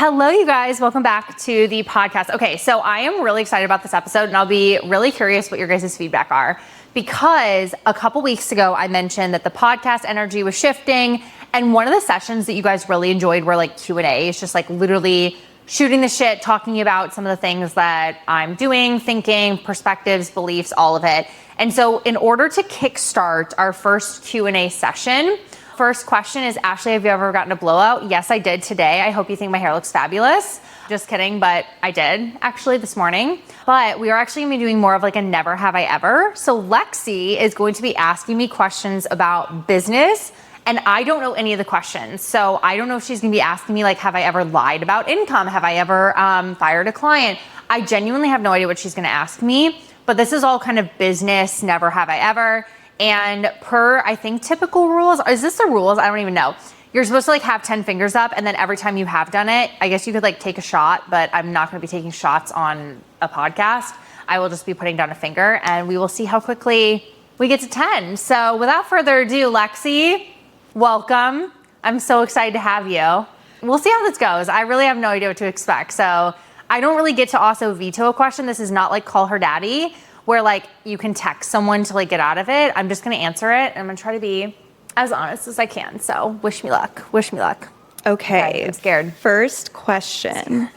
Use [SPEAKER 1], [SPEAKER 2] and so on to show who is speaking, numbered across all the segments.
[SPEAKER 1] Hello, you guys. Welcome back to the podcast. Okay, so I am really excited about this episode, and I'll be really curious what your guys' feedback are, because a couple weeks ago, I mentioned that the podcast energy was shifting, and one of the sessions that you guys really enjoyed were like Q&A. It's just like literally shooting the shit, talking about some of the things that I'm doing, thinking, perspectives, beliefs, all of it. And so in order to kickstart our first Q&A session, first question is, Ashley, have you ever gotten a blowout? Yes, I did today. I hope you think my hair looks fabulous. Just kidding, but I did actually this morning. But we are actually gonna be doing more of like a never have I ever. So Lexi is going to be asking me questions about business, and I don't know any of the questions. So I don't know if she's gonna be asking me like, have I ever lied about income? Have I ever fired a client? I genuinely have no idea what she's gonna ask me, but this is all kind of business, never have I ever. And per, I think, typical rules, is this the rules? I don't even know. You're supposed to like have 10 fingers up, and then every time you have done it, I guess you could like take a shot, but I'm not gonna be taking shots on a podcast. I will just be putting down a finger, and we will see how quickly we get to 10. So without further ado, Lexi, welcome. I'm so excited to have you. We'll see how this goes. I really have no idea what to expect. So I don't really get to also veto a question. This is not like Call Her Daddy, where like you can text someone to like get out of it. I'm just gonna answer it, and I'm gonna try to be as honest as I can. So wish me luck, wish me luck.
[SPEAKER 2] Okay.
[SPEAKER 1] I'm scared.
[SPEAKER 2] First question.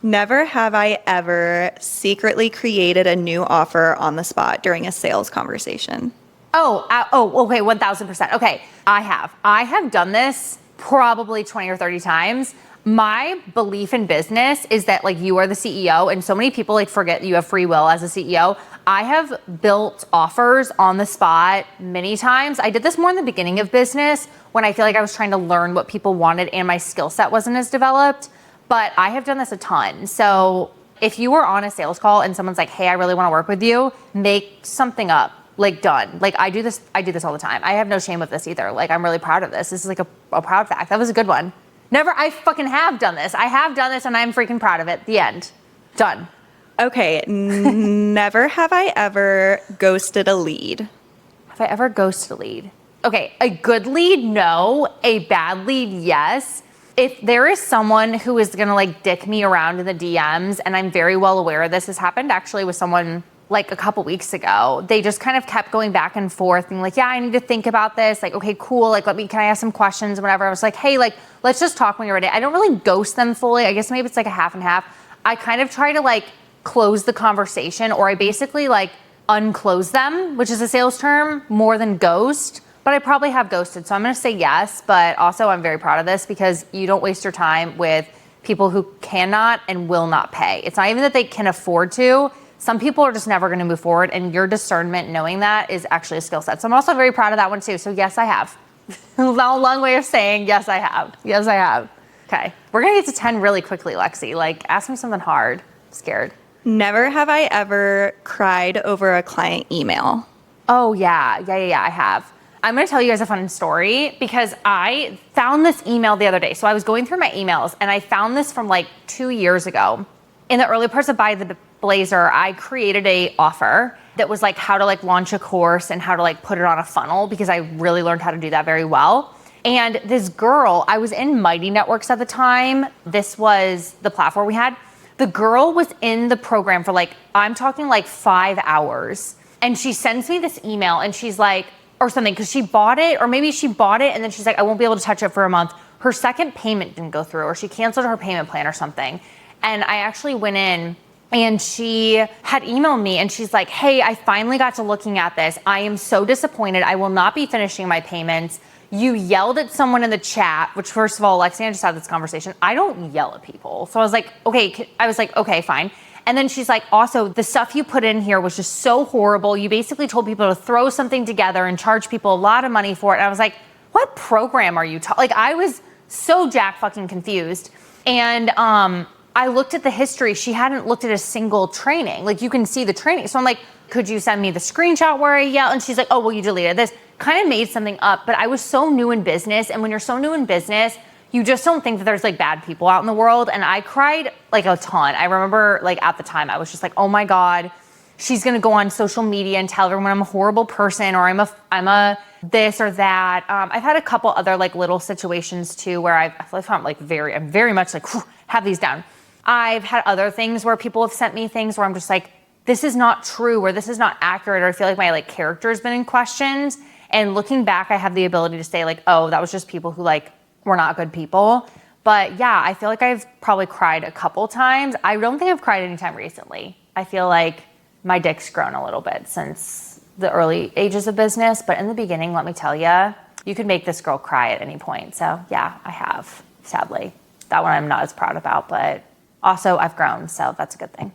[SPEAKER 2] Never have I ever secretly created a new offer on the spot during a sales conversation.
[SPEAKER 1] Okay, 1000%. Okay, I have done this probably 20 or 30 times. My belief in business is that like you are the CEO, and so many people like forget you have free will as a CEO. I have built offers on the spot many times. I did this more in the beginning of business when I feel like I was trying to learn what people wanted and my skill set wasn't as developed, but I have done this a ton. So if you were on a sales call and someone's like, hey, I really want to work with you, make something up, like done. Like I do this all the time. I have no shame with this either. Like I'm really proud of this. This is like a proud fact. That was a good one. I fucking have done this. I have done this and I'm freaking proud of it. The end. Done.
[SPEAKER 2] Okay, never have I ever ghosted a lead.
[SPEAKER 1] Have I ever ghosted a lead? Okay, a good lead, no. A bad lead, yes. If there is someone who is gonna like dick me around in the DMs, and I'm very well aware of this, has happened actually with someone like a couple weeks ago. They just kind of kept going back and forth and like, yeah, I need to think about this. Like, okay, cool. Like, can I ask some questions or whatever? I was like, hey, like, let's just talk when you're ready. I don't really ghost them fully. I guess maybe it's like a half and half. I kind of try to like close the conversation, or I basically like unclose them, which is a sales term, more than ghost. But I probably have ghosted. So I'm going to say yes, but also I'm very proud of this because you don't waste your time with people who cannot and will not pay. It's not even that they can afford to. Some people are just never going to move forward, and your discernment knowing that is actually a skill set. So I'm also very proud of that one too. So yes, I have. A long way of saying yes, I have. Yes, I have. Okay. We're going to get to 10 really quickly, Lexi. Like, ask me something hard. I'm scared.
[SPEAKER 2] Never have I ever cried over a client email.
[SPEAKER 1] Oh yeah, I have. I'm going to tell you guys a fun story because I found this email the other day. So I was going through my emails and I found this from like 2 years ago. In the early parts of Buy the Blazer, I created a offer that was like how to like launch a course and how to like put it on a funnel, because I really learned how to do that very well. And this girl, I was in Mighty Networks at the time. This was the platform we had. The girl was in the program for like, I'm talking like 5 hours. And she sends me this email and she's like, or something, because she bought it, or maybe she bought it and then she's like, I won't be able to touch it for a month. Her second payment didn't go through, or she canceled her payment plan or something. And I actually went in and she had emailed me and she's like, hey, I finally got to looking at this. I am so disappointed. I will not be finishing my payments. You yelled at someone in the chat, which first of all, Lexi and I just had this conversation. I don't yell at people. So I was like, okay, fine. And then she's like, also, the stuff you put in here was just so horrible. You basically told people to throw something together and charge people a lot of money for it. And I was like, what program are you like, I was so jack fucking confused. And I looked at the history. She hadn't looked at a single training. Like, you can see the training. So I'm like, could you send me the screenshot where I yelled? And she's like, oh, well, you deleted this. Kind of made something up, but I was so new in business. And when you're so new in business, you just don't think that there's like bad people out in the world. And I cried like a ton. I remember like at the time, I was just like, oh my God, she's gonna go on social media and tell everyone I'm a horrible person, or I'm a this or that. I've had a couple other like little situations too where I feel like I'm very much like, have these down. I've had other things where people have sent me things where I'm just like, this is not true, or this is not accurate, or I feel like my like character has been in questions. And looking back, I have the ability to say like, oh, that was just people who like were not good people. But yeah, I feel like I've probably cried a couple times. I don't think I've cried anytime recently. I feel like my dick's grown a little bit since the early ages of business. But in the beginning, let me tell you, you could make this girl cry at any point. So yeah, I have, sadly. That one I'm not as proud about, but also I've grown, so that's a good thing.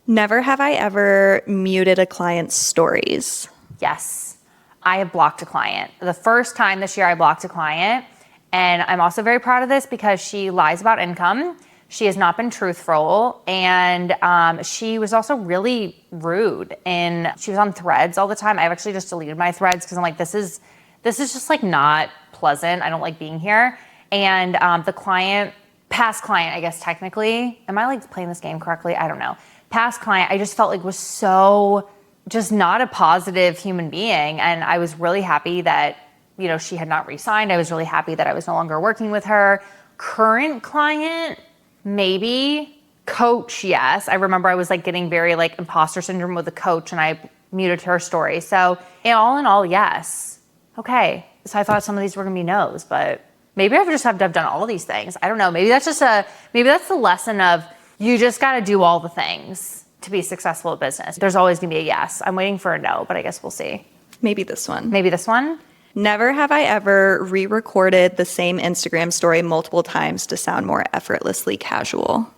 [SPEAKER 2] Never have I ever muted a client's stories.
[SPEAKER 1] Yes, I have blocked a client. The first time this year I blocked a client, and I'm also very proud of this because she lies about income. She has not been truthful, and she was also really rude, and she was on Threads all the time. I've actually just deleted my Threads because I'm like, this is just like not pleasant. I don't like being here. And the client, past client, I guess technically, am I like playing this game correctly? I don't know. Past client, I just felt like was so just not a positive human being. And I was really happy that, you know, she had not re-signed. I was really happy that I was no longer working with her. Current client, maybe. Coach, yes. I remember I was like getting very like imposter syndrome with a coach, and I muted her story. So in all, yes. Okay. So I thought some of these were gonna be no's, but maybe I've done all these things. I don't know. Maybe that's the lesson of you just got to do all the things to be successful at business. There's always going to be a yes. I'm waiting for a no, but I guess we'll see.
[SPEAKER 2] Maybe this one.
[SPEAKER 1] Never
[SPEAKER 2] have I ever re-recorded the same Instagram story multiple times to sound more effortlessly casual.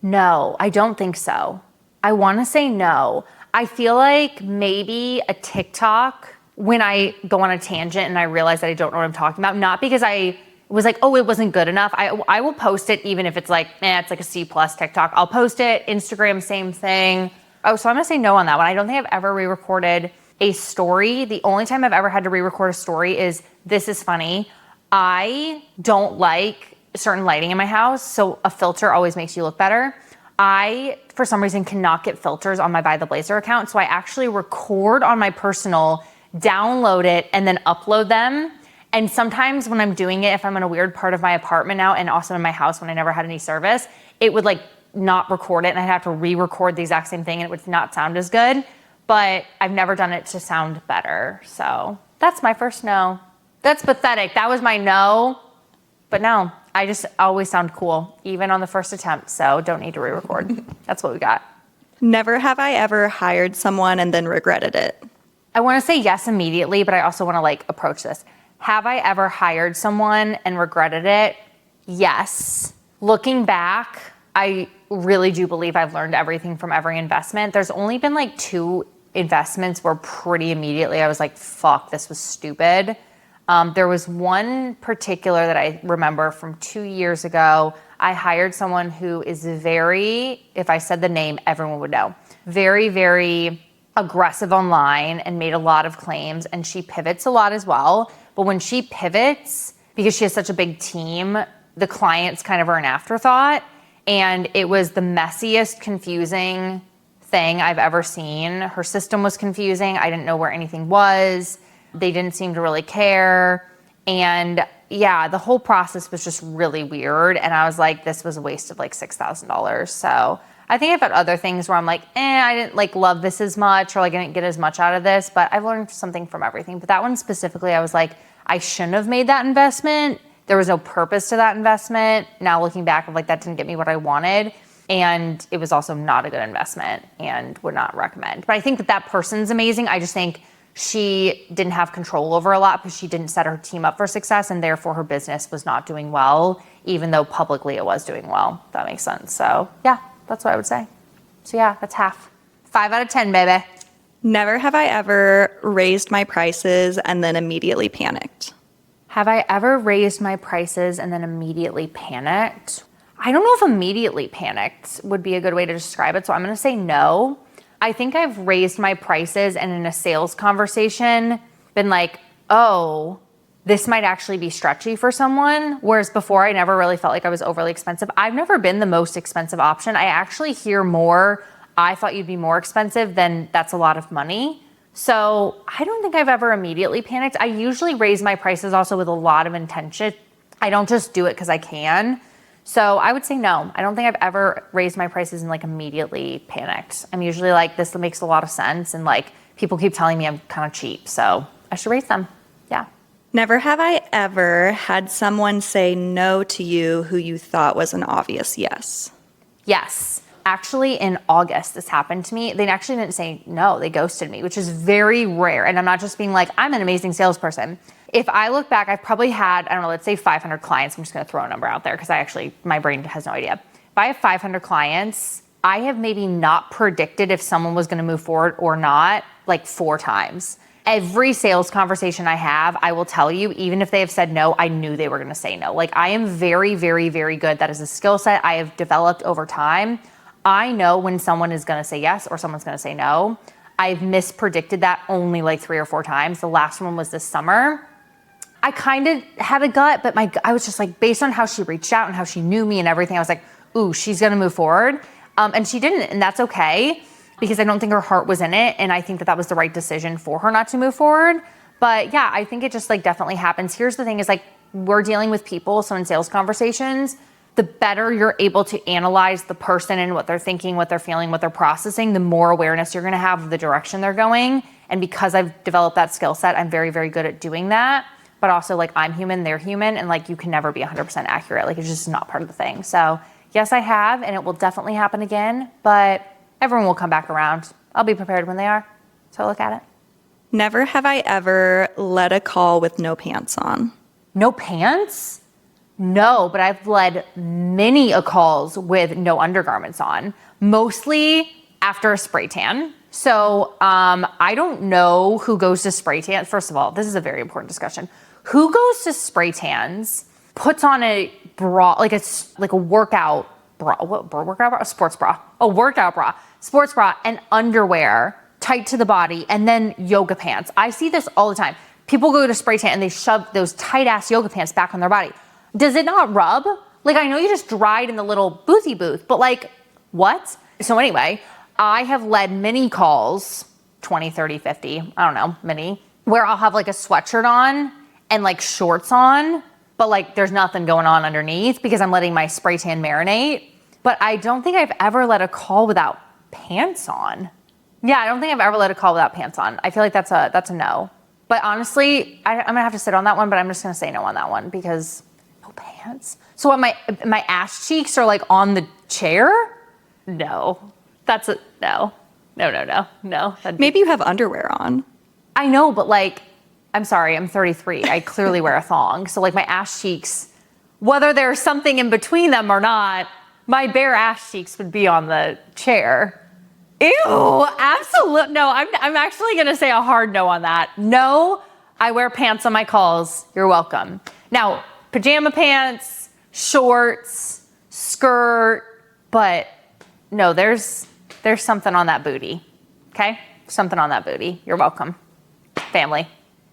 [SPEAKER 1] No, I don't think so. I want to say no. I feel like maybe a TikTok when I go on a tangent and I realize that I don't know what I'm talking about, not because I was like, oh, it wasn't good enough. I will post it even if it's like, it's like a C+ TikTok. I'll post it. Instagram, same thing. Oh, so I'm gonna say no on that one. I don't think I've ever re-recorded a story. The only time I've ever had to re-record a story is, this is funny. I don't like certain lighting in my house, so a filter always makes you look better. I, for some reason, cannot get filters on my By the Blazer account, so I actually record on my personal, download it, and then upload them. And sometimes when I'm doing it, if I'm in a weird part of my apartment now, and also in my house when I never had any service, it would like not record it, and I'd have to re-record the exact same thing, and it would not sound as good. But I've never done it to sound better. So that's my first no. That's pathetic. That was my no. But no, I just always sound cool, even on the first attempt. So don't need to re-record. That's what we got.
[SPEAKER 2] Never have I ever hired someone and then regretted it.
[SPEAKER 1] I want to say yes immediately, but I also want to like approach this. Have I ever hired someone and regretted it? Yes. Looking back, I really do believe I've learned everything from every investment. There's only been like 2 investments where pretty immediately I was like, fuck, this was stupid. There was one particular that I remember from 2 years ago. I hired someone who is very, if I said the name, everyone would know, very, very aggressive online and made a lot of claims, and she pivots a lot as well. But when she pivots, because she has such a big team, the clients kind of are an afterthought. And it was the messiest, confusing thing I've ever seen. Her system was confusing. I didn't know where anything was. They didn't seem to really care. And yeah, the whole process was just really weird. And I was like, this was a waste of like $6,000. So I think I've had other things where I'm like, I didn't like love this as much, or like I didn't get as much out of this, but I've learned something from everything. But that one specifically, I was like, I shouldn't have made that investment. There was no purpose to that investment. Now looking back, I'm like, that didn't get me what I wanted. And it was also not a good investment and would not recommend. But I think that person's amazing. I just think she didn't have control over a lot because she didn't set her team up for success, and therefore her business was not doing well, even though publicly it was doing well. If that makes sense. So yeah, that's what I would say. So yeah, that's half. 5 out of 10, baby.
[SPEAKER 2] Never have I ever raised my prices and then immediately panicked.
[SPEAKER 1] Have I ever raised my prices and then immediately panicked? I don't know if immediately panicked would be a good way to describe it, so I'm going to say no. I think I've raised my prices and in a sales conversation been like, oh, this might actually be stretchy for someone, whereas before I never really felt like I was overly expensive. I've never been the most expensive option. I actually hear more, I thought you'd be more expensive than that's a lot of money. So I don't think I've ever immediately panicked. I usually raise my prices also with a lot of intention. I don't just do it because I can. So I would say no. I don't think I've ever raised my prices and like immediately panicked. I'm usually like, this makes a lot of sense. And like people keep telling me I'm kind of cheap. So I should raise them. Yeah.
[SPEAKER 2] Never have I ever had someone say no to you who you thought was an obvious yes.
[SPEAKER 1] Yes. Actually, in August, this happened to me. They actually didn't say no. They ghosted me, which is very rare. And I'm not just being like, I'm an amazing salesperson. If I look back, I've probably had, I don't know, let's say 500 clients. I'm just going to throw a number out there because my brain has no idea. If I have 500 clients, I have maybe not predicted if someone was going to move forward or not, like 4 times. Every sales conversation I have, I will tell you, even if they have said no, I knew they were going to say no. Like I am very, very, very good. That is a skill set I have developed over time. I know when someone is going to say yes or someone's going to say no. I've mispredicted that only like 3 or 4 times. The last one was this summer. I kind of had a gut, but I was just like, based on how she reached out and how she knew me and everything, I was like, ooh, she's going to move forward. And she didn't, and that's okay because I don't think her heart was in it. And I think that was the right decision for her not to move forward. But yeah, I think it just like definitely happens. Here's the thing is like, we're dealing with people. So in sales conversations, the better you're able to analyze the person and what they're thinking, what they're feeling, what they're processing, the more awareness you're going to have of the direction they're going. And because I've developed that skill set, I'm very, very good at doing that. But also like I'm human, they're human. And like, you can never be 100% accurate. Like it's just not part of the thing. So yes, I have, and it will definitely happen again, but everyone will come back around. I'll be prepared when they are. So look at it.
[SPEAKER 2] Never have I ever led a call with no pants on.
[SPEAKER 1] No pants? No, but I've led many calls with no undergarments on, mostly after a spray tan. So I don't know who goes to spray tan. First of all, this is a very important discussion. Who goes to spray tans, puts on a bra, like a workout bra, workout bra? A sports bra, a workout bra, sports bra, and underwear tight to the body, and then yoga pants. I see this all the time. People go to spray tan and they shove those tight ass yoga pants back on their body. Does it not rub? Like, I know you just dried in the little boothie booth, but like, what? So anyway, I have led many calls, 20, 30, 50, I don't know, many, where I'll have like a sweatshirt on and like shorts on, but like there's nothing going on underneath because I'm letting my spray tan marinate. But I don't think I've ever led a call without pants on. Yeah, I don't think I've ever led a call without pants on. I feel like that's a no. But honestly, I'm gonna have to sit on that one, but I'm just gonna say no on that one because no pants. So what, my ass cheeks are like on the chair? No, that's a no. No.
[SPEAKER 2] Maybe you have underwear on.
[SPEAKER 1] I know, but like, I'm sorry, I'm 33. I clearly wear a thong. So like my ass cheeks, whether there's something in between them or not, my bare ass cheeks would be on the chair. Ew, absolute. No, I'm actually gonna say a hard no on that. No, I wear pants on my calls. You're welcome. Now, pajama pants, shorts, skirt, but no, there's something on that booty. Okay? Something on that booty. You're welcome. Family.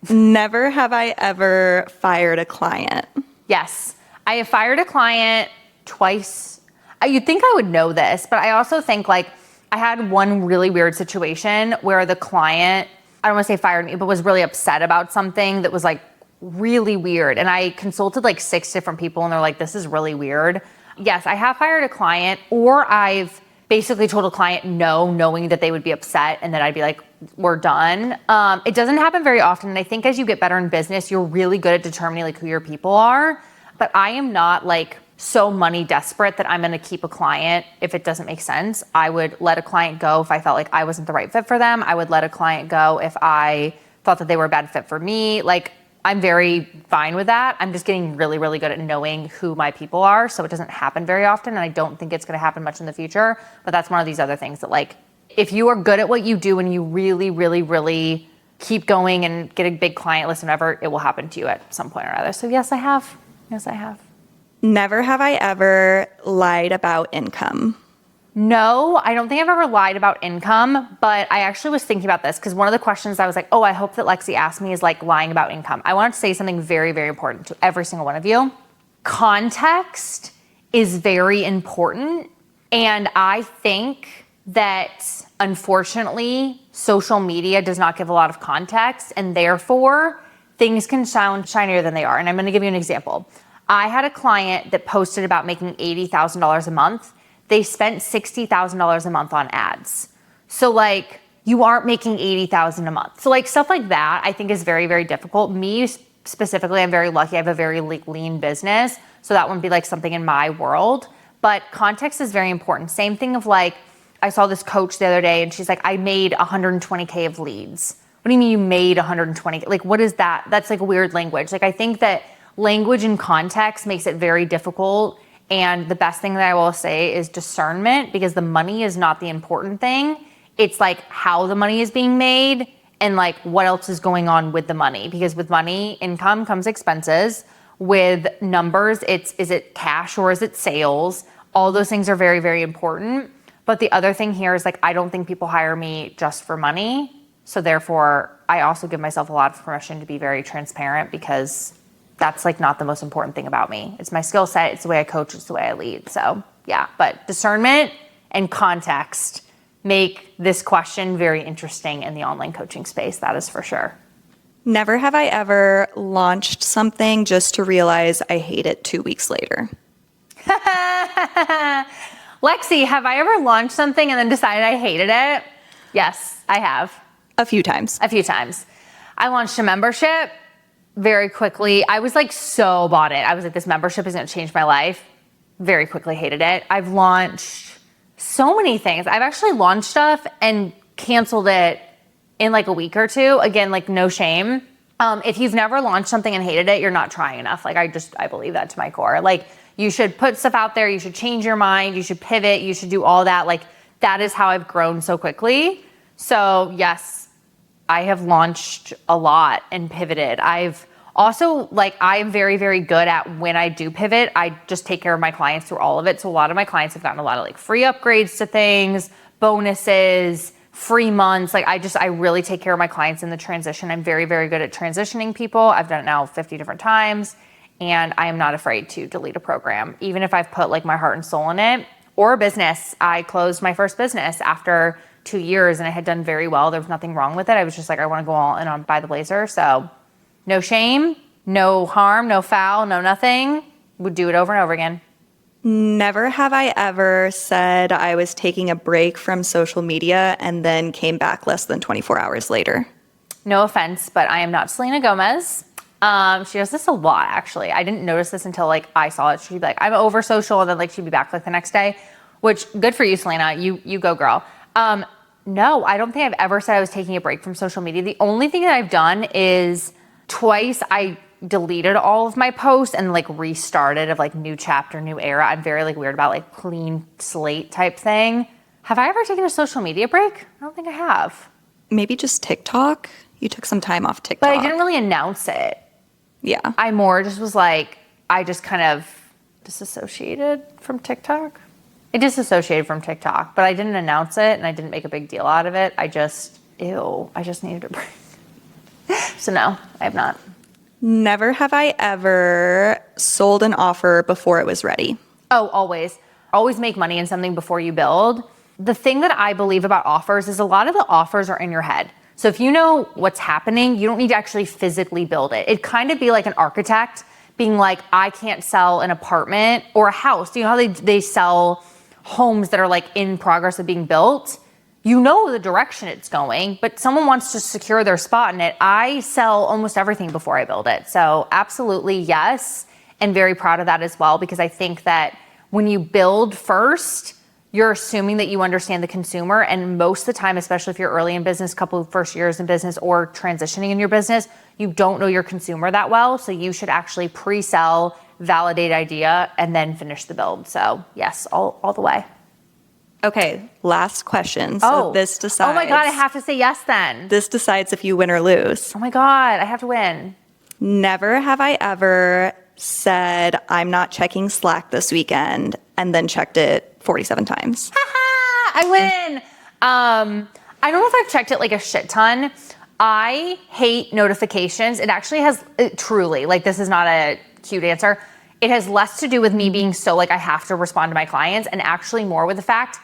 [SPEAKER 2] Never have I ever fired a client.
[SPEAKER 1] Yes. I have fired a client twice. You'd think I would know this, but I also think like I had one really weird situation where the client, I don't want to say fired me, but was really upset about something that was like really weird. And I consulted like 6 different people and they're like, this is really weird. Yes, I have fired a client, or I've basically told a client no, knowing that they would be upset and that I'd be like, we're done. It doesn't happen very often. And I think as you get better in business, you're really good at determining like who your people are. But I am not like so money desperate that I'm going to keep a client if it doesn't make sense. I would let a client go if I felt like I wasn't the right fit for them. I would let a client go if I thought that they were a bad fit for me. Like, I'm very fine with that. I'm just getting really, really good at knowing who my people are. So it doesn't happen very often. And I don't think it's going to happen much in the future. But that's one of these other things that like, if you are good at what you do and you really, really, really keep going and get a big client list, whatever, it will happen to you at some point or other. So yes, I have. Yes, I have.
[SPEAKER 2] Never have I ever lied about income.
[SPEAKER 1] No, I don't think I've ever lied about income, but I actually was thinking about this because one of the questions I was like, oh, I hope that Lexi asked me is like lying about income. I want to say something very, very important to every single one of you. Context is very important. And I think that unfortunately social media does not give a lot of context, and therefore things can sound shinier than they are. And I'm going to give you an example. I had a client that posted about making $80,000 a month. They spent $60,000 a month on ads. So like, you aren't making $80,000 a month. So like stuff like that, I think is very, very difficult. Me specifically, I'm very lucky. I have a very lean business. So that wouldn't be like something in my world, but context is very important. Same thing of like, I saw this coach the other day and she's like, I made 120K of leads. What do you mean you made 120? Like, what is that? That's like weird language. Like, I think that language and context makes it very difficult. And the best thing that I will say is discernment, because the money is not the important thing. It's like how the money is being made and like what else is going on with the money. Because with money, income comes expenses. With numbers, is it cash or is it sales? All those things are very, very important. But the other thing here is like, I don't think people hire me just for money. So therefore, I also give myself a lot of permission to be very transparent, because that's like not the most important thing about me. It's my skill set. It's the way I coach. It's the way I lead. So yeah, but discernment and context make this question very interesting in the online coaching space. That is for sure.
[SPEAKER 2] Never have I ever launched something just to realize I hate it 2 weeks later.
[SPEAKER 1] Lexi, have I ever launched something and then decided I hated it? Yes, I have.
[SPEAKER 2] A few times.
[SPEAKER 1] A few times. I launched a membership very quickly. I was like so bought it. I was like, this membership is going to change my life. Very quickly hated it. I've launched so many things. I've actually launched stuff and canceled it in like a week or two. Again, like no shame. If you've never launched something and hated it, you're not trying enough. Like I believe that to my core. Like you should put stuff out there. You should change your mind. You should pivot. You should do all that. Like that is how I've grown so quickly. So yes, I have launched a lot and pivoted. I've also I'm very, very good at when I do pivot, I just take care of my clients through all of it. So a lot of my clients have gotten a lot of like free upgrades to things, bonuses, free months. Like I really take care of my clients in the transition. I'm very, very good at transitioning people. I've done it now 50 different times, and I am not afraid to delete a program, even if I've put like my heart and soul in it. Or a business. I closed my first business after 2 years and I had done very well. There was nothing wrong with it. I was just like, I want to go all in on buy the blazer. So no shame, no harm, no foul, no nothing. Would do it over and over again.
[SPEAKER 2] Never have I ever said I was taking a break from social media and then came back less than 24 hours later.
[SPEAKER 1] No offense, but I am not Selena Gomez. She does this a lot, actually. I didn't notice this until like I saw it. She'd be like, I'm over social, and then like she'd be back like the next day, which good for you, Selena. You go, girl. No, I don't think I've ever said I was taking a break from social media. The only thing that I've done is twice I deleted all of my posts and like restarted of like new chapter, new era. I'm very like weird about like clean slate type thing. Have I ever taken a social media break? I don't think I have.
[SPEAKER 2] Maybe just TikTok. You took some time off TikTok.
[SPEAKER 1] But I didn't really announce it.
[SPEAKER 2] Yeah.
[SPEAKER 1] I more just was like, I just kind of disassociated from TikTok. I disassociated from TikTok, but I didn't announce it and I didn't make a big deal out of it. I just needed a break. So no, I have not.
[SPEAKER 2] Never have I ever sold an offer before it was ready.
[SPEAKER 1] Oh, always. Always make money in something before you build. The thing that I believe about offers is a lot of the offers are in your head. So if you know what's happening, you don't need to actually physically build it. It'd kind of be like an architect being like, I can't sell an apartment or a house. You know how they sell homes that are like in progress of being built? You know the direction it's going, but someone wants to secure their spot in it. I sell almost everything before I build it. So absolutely yes, and very proud of that as well, because I think that when you build first, you're assuming that you understand the consumer, and most of the time, especially if you're early in business, couple of first years in business or transitioning in your business, you don't know your consumer that well. So you should actually pre-sell, validate idea, and then finish the build. So yes, all the way.
[SPEAKER 2] Okay, last question. So this decides.
[SPEAKER 1] Oh my God, I have to say yes then.
[SPEAKER 2] This decides if you win or lose.
[SPEAKER 1] Oh my God, I have to win.
[SPEAKER 2] Never have I ever said, I'm not checking Slack this weekend, and then checked it 47 times.
[SPEAKER 1] I win. I don't know if I've checked it like a shit ton. I hate notifications. It actually has, truly, like this is not a cute answer. It has less to do with me being so like I have to respond to my clients, and actually more with the fact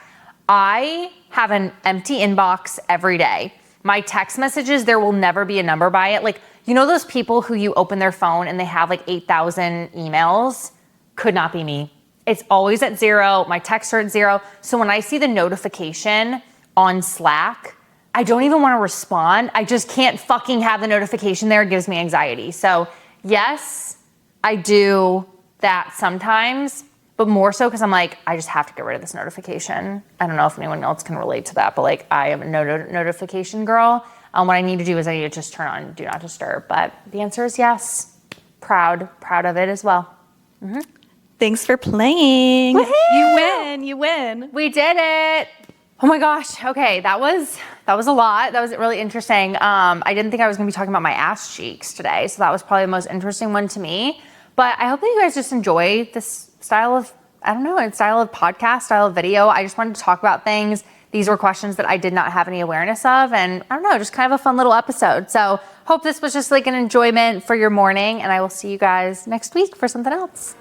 [SPEAKER 1] I have an empty inbox every day. My text messages, there will never be a number by it. Like, you know those people who you open their phone and they have like 8,000 emails? Could not be me. It's always at 0. My texts are at 0. So when I see the notification on Slack, I don't even want to respond. I just can't fucking have the notification there. It gives me anxiety. So yes, I do that sometimes, but more so because I'm like, I just have to get rid of this notification. I don't know if anyone else can relate to that, but like I am a notification girl. What I need to do is I need to just turn on do not disturb. But the answer is yes. Proud of it as well. Mm-hmm.
[SPEAKER 2] Thanks for playing.
[SPEAKER 1] Woohoo!
[SPEAKER 2] You win.
[SPEAKER 1] We did it. Oh my gosh. Okay, that was a lot. That was really interesting. I didn't think I was gonna be talking about my ass cheeks today, so that was probably the most interesting one to me. But I hope that you guys just enjoy this style of podcast, style of video. I just wanted to talk about things. These were questions that I did not have any awareness of, and I don't know, just kind of a fun little episode. So hope this was just like an enjoyment for your morning, and I will see you guys next week for something else.